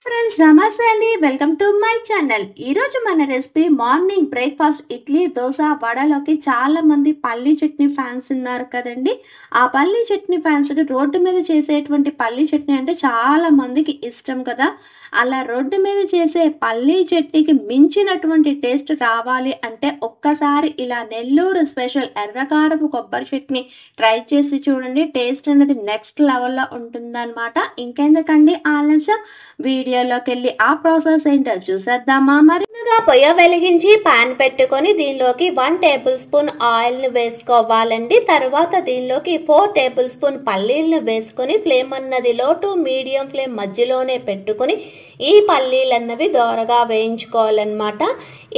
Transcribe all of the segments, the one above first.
Friends నమస్తే అండి, welcome to my channel. ఈరోజు మన recipe morning breakfast idli dosa వడలోకి చాలా మంది పల్లీ చట్నీ ఫ్యాన్స్ ఉన్నారు కదండి. ఆ పల్లీ చట్నీ ఫ్యాన్స్ రోడ్డు మీద చేసేటువంటి పల్లీ చట్నీ అంటే చాలా మందికి ఇష్టం కదా. అలా రోడ్డు మీద చేసే పల్లీ చట్నీకి మించినటువంటి టేస్ట్ రావాలి అంటే ఒక్కసారి ఇలా నెల్లూరు స్పెషల్ ఎర్రకారపు కొబ్బరి చట్నీ ట్రై చేసి చూడండి. టేస్ట్ అనేది నెక్స్ట్ లెవెల్లో ఉంటుందన్నమాట. ఇంకెందుకండి ఆలస్యం, వీడియోలోకి వెళ్ళి ఆ ప్రాసెస్ ఏంటో చూసేద్దామా. మరి పొయ్య వెలిగించి పాన్ పెట్టుకొని దీనిలోకి 1 టేబుల్ స్పూన్ ఆయిల్ ని వేసుకోవాలండి. తర్వాత దీనిలోకి 4 టేబుల్ స్పూన్ పల్లీలను వేసుకొని ఫ్లేమ్ అన్నది లో టు మీడియం ఫ్లేమ్ మధ్యలోనే పెట్టుకొని ఈ పల్లీలు అన్నవి దోరగా వేయించుకోవాలన్నమాట.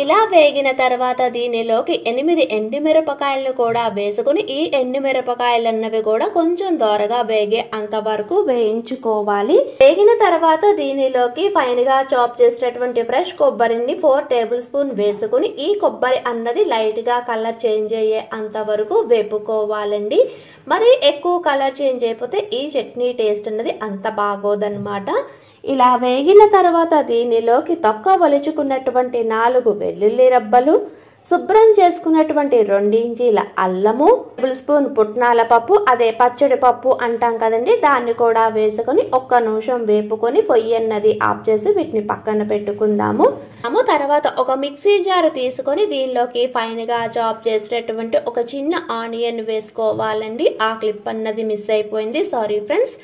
ఇలా వేగిన తర్వాత దీనిలోకి 8 ఎండుమిరపకాయలను కూడా వేసుకుని ఈ ఎండుమిరపకాయలు అన్నవి కూడా కొంచెం దోరగా వేగే అంతవరకు వేయించుకోవాలి. వేగిన తర్వాత దీనిలోకి ఫైన్ గా చాప్ చేసినటువంటి ఫ్రెష్ కొబ్బరిని 4 టేబుల్ స్పూన్ వేసుకుని ఈ కొబ్బరి అన్నది లైట్ గా కలర్ చేంజ్ అయ్యే అంతవరకు వేపుకోవాలండి. మరి ఎక్కువ కలర్ చేంజ్ అయిపోతే ఈ చట్నీ టేస్ట్ అన్నది అంత బాగోదన్నమాట. ఇలా వేగిన తర్వాత దీనిలోకి తొక్క వలుచుకున్నటువంటి 4 వెల్లుల్లి రబ్బలు, శుభ్రం చేసుకున్నటువంటి 2 ఇంచీల అల్లము, టేబుల్ స్పూన్ పుట్నాల పప్పు, అదే పచ్చడి పప్పు అంటాం కదండి, దాన్ని కూడా వేసుకొని 1 నిమిషం వేపుకొని పొయ్యి అన్నది ఆఫ్ చేసి వీటిని పక్కన పెట్టుకుందాము. తర్వాత ఒక మిక్సీ జార్ తీసుకొని దీనిలోకి ఫైన్ గా చాప్ చేసేటటువంటి ఒక చిన్న ఆనియన్ వేసుకోవాలండి. ఆ క్లిప్ అన్నది మిస్ అయిపోయింది, సారీ ఫ్రెండ్స్.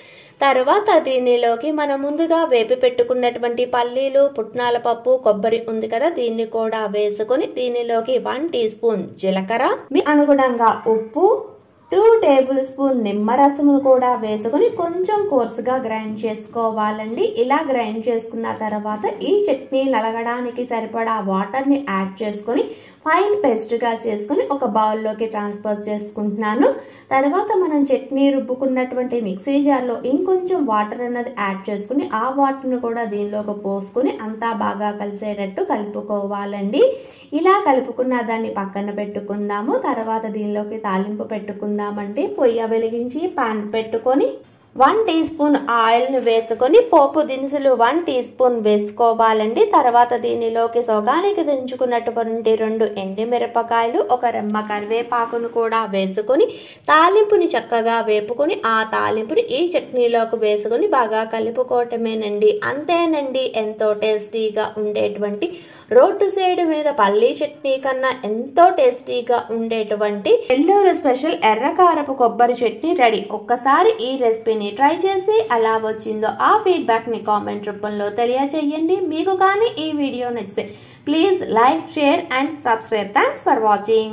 తర్వాత దీనిలోకి మనం ముందుగా వేపి పెట్టుకున్నటువంటి పల్లీలు, పుట్నాల పప్పు, కొబ్బరి ఉంది కదా, దీన్ని కూడా వేసుకొని దీనిలోకి 1 టీ స్పూన్ జీలకర్ర, మీ అనుగుణంగా ఉప్పు, 2 టేబుల్ స్పూన్ నిమ్మరసమును కూడా వేసుకొని కొంచెం కోర్సుగా గ్రైండ్ చేసుకోవాలండి. ఇలా గ్రైండ్ చేసుకున్న తర్వాత ఈ చట్నీ నలగడానికి సరిపడా వాటర్ ని యాడ్ చేసుకొని ఫైన్ పేస్ట్ గా చేసుకుని ఒక బౌల్లోకి ట్రాన్స్ఫర్ చేసుకుంటున్నాను. తర్వాత మనం చట్నీ రుబ్బుకున్నటువంటి మిక్సీ జార్లో ఇంకొంచెం వాటర్ అన్నది యాడ్ చేసుకుని ఆ వాటర్ను కూడా దీనిలోకి పోసుకుని అంతా బాగా కలిసేటట్టు కలుపుకోవాలండి. ఇలా కలుపుకున్న దాన్ని పక్కన పెట్టుకుందాము. తర్వాత దీనిలోకి తాలింపు పెట్టుకుందామండి. పొయ్య వెలిగించి పాన్ పెట్టుకొని 1 టీ స్పూన్ ఆయిల్ ను వేసుకొని పోపు దినుసులు 1 టీ స్పూన్ వేసుకోవాలండి. తర్వాత దీనిలోకి సొగానికి దించుకున్నటువంటి 2 ఎండుమిరపకాయలు, 1 రెమ్మ కరివేపాకును కూడా వేసుకొని తాలింపుని చక్కగా వేపుకొని ఆ తాలింపుని ఈ చట్నీలోకి వేసుకొని బాగా కలుపుకోవటమేనండి. అంతేనండి, ఎంతో టేస్టీగా ఉండేటువంటి రోడ్డు సైడ్ మీద పల్లీ చట్నీ కన్నా ఎంతో టేస్టీగా ఉండేటువంటి నెల్లూరు స్పెషల్ ఎర్రకారపు కొబ్బరి చట్నీ రెడీ. ఒక్కసారి ఈ రెసిపీని ట్రై చేసి ఎలా వచ్చిందో ఆ ఫీడ్బ్యాక్ ని కామెంట్ రూపంలో తెలియజేయండి. మీకు కానీ ఈ వీడియో నచ్చితే please like, share and subscribe. Thanks for watching.